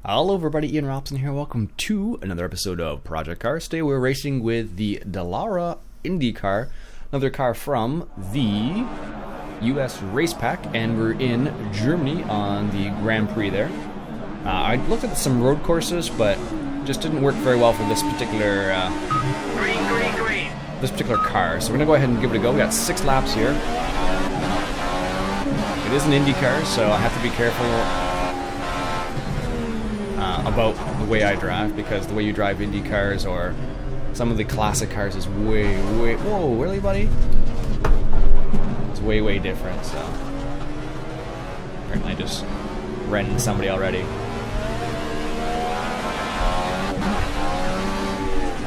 Hello everybody, Iain Robson here. Welcome to another episode of Project Cars. Today we're racing with the Dallara Indycar, another car from the US Race Pack, and we're in Germany on the Grand Prix there. I looked at some road courses, but just didn't work very well for this particular this particular car. So we're gonna go ahead and give it a go. We got 6 laps here. It is an Indy car, so I have to be careful about the way I drive, because the way you drive Indy cars or some of the classic cars is way, whoa, really, buddy? It's way different, so apparently I just ran into somebody already.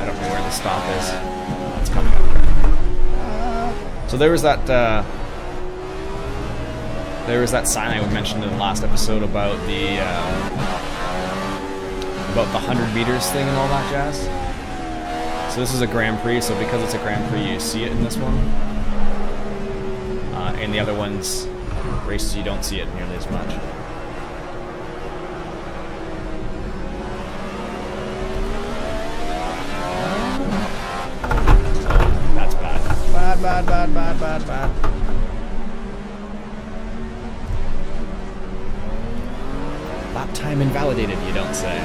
I don't know where the stop is. It's coming up here. So there was that sign I mentioned in the last episode about the 100 meters thing and all that jazz. So this is a Grand Prix, so because it's a Grand Prix, you see it in this one. In the other ones, races, you don't see it nearly as much. That's bad. Bad. Lap time invalidated, you don't say.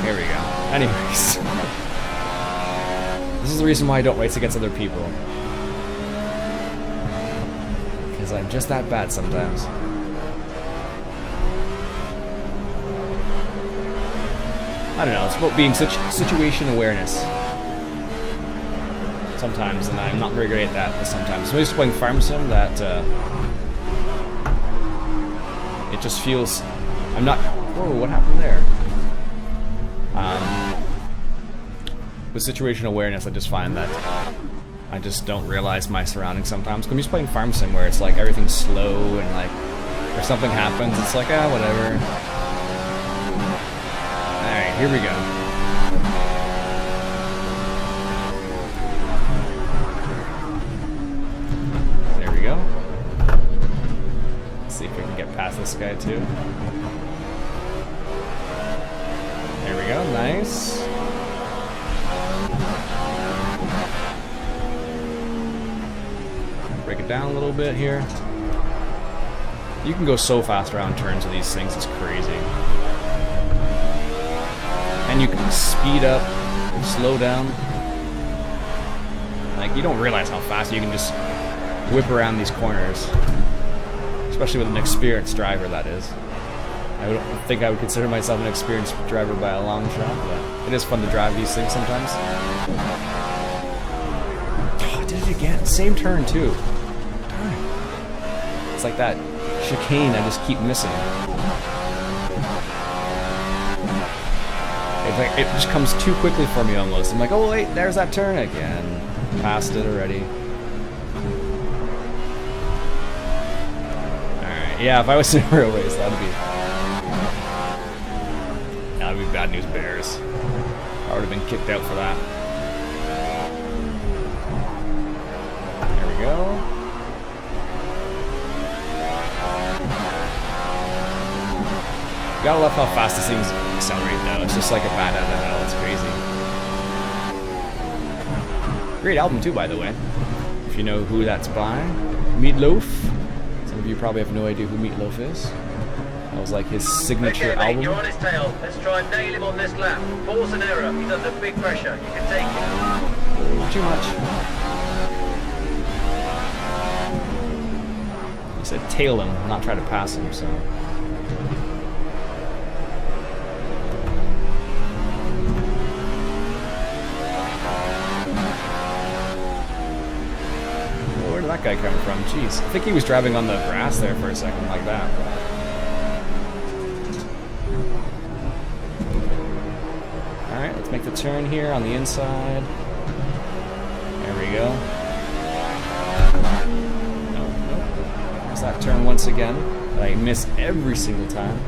Here we go. Anyways. This is the reason why I don't race against other people. Because I'm just that bad sometimes. I don't know, it's about being situation awareness. Sometimes, and I'm not very great at that, but sometimes. So I'm just playing Farm Sim that it just feels, I'm not, whoa, what happened there? With situation awareness, I just find that I just don't realize my surroundings sometimes. I'm just playing Farm Sim where it's like everything's slow and like, if something happens, it's like, whatever. Alright, here we go. There we go. Let's see if we can get past this guy too. There we go, nice. Break it down a little bit here. You can go so fast around turns with these things, it's crazy. And you can speed up and slow down. Like, you don't realize how fast you can just whip around these corners. Especially with an experienced driver, that is. I don't think I would consider myself an experienced driver by a long shot, but it is fun to drive these things sometimes. Oh, I did it again. Same turn, too. Darn. It's like that chicane I just keep missing. It just comes too quickly for me almost. I'm like, oh wait, there's that turn again. Passed it already. Alright, yeah, if I was in a real race, that'd be bad news bears. I would have been kicked out for that. There we go. Gotta love how fast these things accelerate though. It's just like a bat out of hell. It's crazy. Great album too, by the way. If you know who that's by. Meatloaf. Some of you probably have no idea who Meatloaf is. That was like his signature album. You're on his tail. Let's try and nail him on this lap. Force an error. He's under big pressure. You can take it. Not too much. He said tail him, not try to pass him, so. Where did that guy come from? Jeez. I think he was driving on the grass there for a second like that. Alright, let's make the turn here on the inside. There we go. Nope. There's that turn once again that I miss every single time.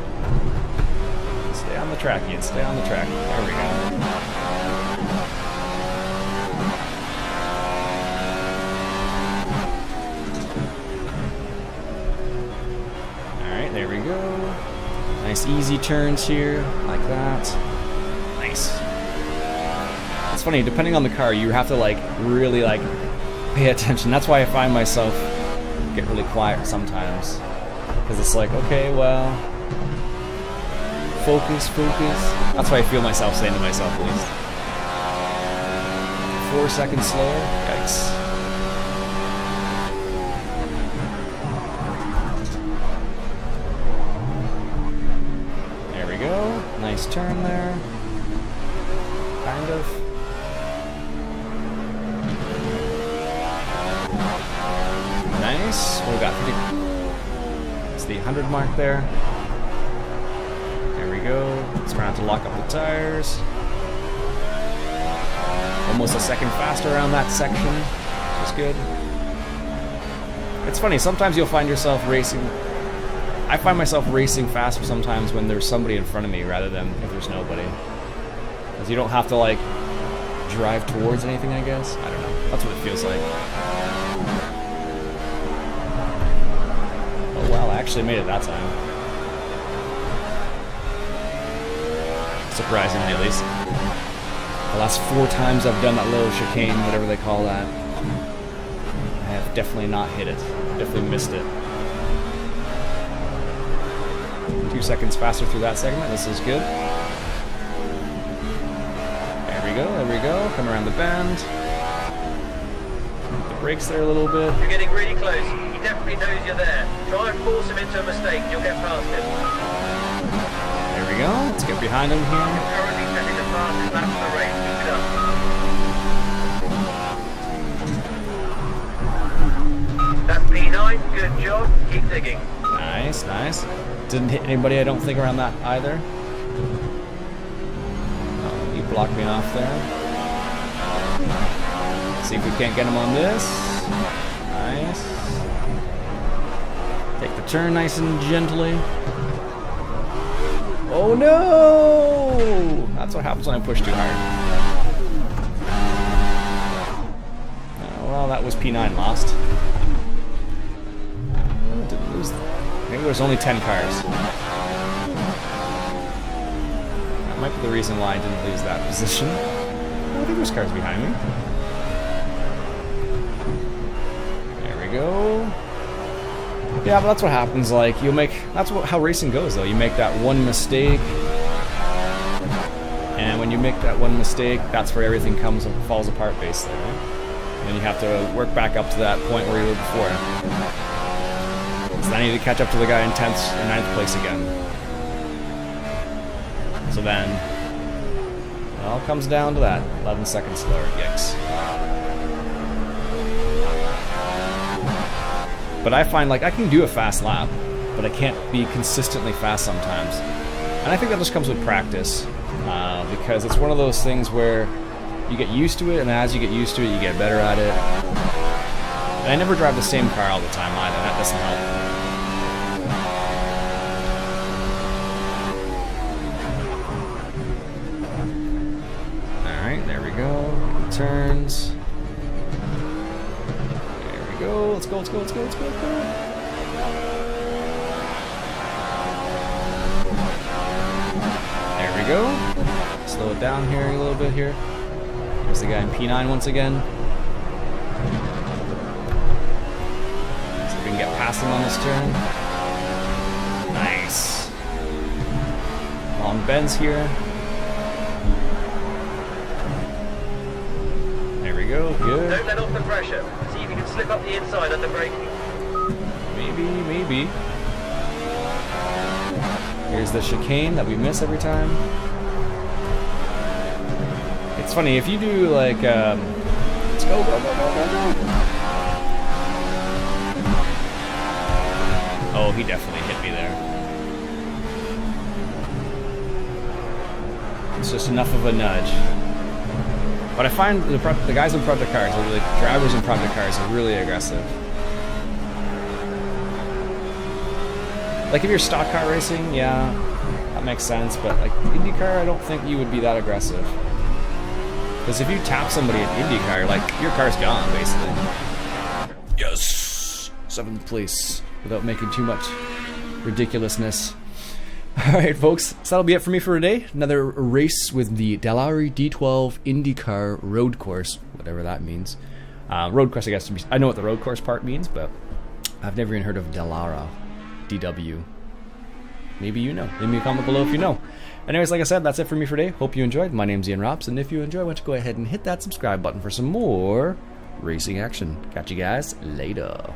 Stay on the track, Iain. Stay on the track. There we go. Alright, there we go. Nice easy turns here, like that. Nice. It's funny, depending on the car, you have to like really like pay attention. That's why I find myself get really quiet sometimes. Because it's like, okay, well, focus. That's why I feel myself saying to myself at least. 4 seconds slower, yikes. There we go, nice turn there. Kind of. Nice. What we got? It's the 100 mark there. There we go. Let's try not to lock up the tires. Almost a second faster around that section, which is good. It's funny, sometimes you'll find yourself racing. I find myself racing faster sometimes when there's somebody in front of me rather than if there's nobody. Because you don't have to like drive towards anything, I guess. I don't know. That's what it feels like. Oh wow, I actually made it that time. Surprisingly, at least. The last 4 times I've done that little chicane, whatever they call that, I have definitely not hit it. Definitely missed it. 2 seconds faster through that segment. This is good. There we go. Come around the bend. The brakes there a little bit. You're getting really close. He definitely knows you're there. Try and force him into a mistake. You'll get past him. There we go. Let's get behind him here. Currently setting the fastest lap of the race. Keep it up. That's P9. Good job. Keep digging. Nice. Didn't hit anybody, I don't think, around that either. Oh, he blocked me off there. See if we can't get him on this. Nice. Take the turn nice and gently. Oh no! That's what happens when I push too hard. Well, that was P9 lost. Didn't lose. Maybe there's only 10 cars. That might be the reason why I didn't lose that position. I think there's cars behind me. There we go. Yeah, but that's what happens. Like how racing goes, though. You make that one mistake, and when you make that one mistake, that's where everything falls apart, basically. Right? And you have to work back up to that point where you were before. So I need to catch up to the guy in 9th place again. So then, it all comes down to that. 11 seconds slower. Yikes. But I find like I can do a fast lap, but I can't be consistently fast sometimes. And I think that just comes with practice, because it's one of those things where you get used to it, and as you get used to it, you get better at it. And I never drive the same car all the time either. That doesn't help. Alright, there we go. Turns. Go, let's go. There we go. Slow it down here a little bit here. There's the guy in P9 once again. See if we can get past him on this turn. Nice. Long bends here. There we go, good. Don't let off the pressure. See if you can slip up the inside under braking. Maybe. Here's the chicane that we miss every time. It's funny, if you do like, let's go. Oh, he definitely hit me there. It's just enough of a nudge. But I find the guys in project cars, drivers in project cars are really aggressive. Like if you're stock car racing, yeah, that makes sense. But like Indy Car, I don't think you would be that aggressive. Because if you tap somebody in Indy Car, like your car's gone basically. Yes, 7th place without making too much ridiculousness. Alright, folks, so that'll be it for me for today. Another race with the Dallara DW12 Indycar road course, whatever that means. Road course, I guess. I know what the road course part means, but I've never even heard of Dallara DW. Maybe you know. Leave me a comment below if you know. Anyways, like I said, that's it for me for today. Hope you enjoyed. My name's Iain Robson. If you enjoyed, why don't you go ahead and hit that subscribe button for some more racing action. Catch you guys later.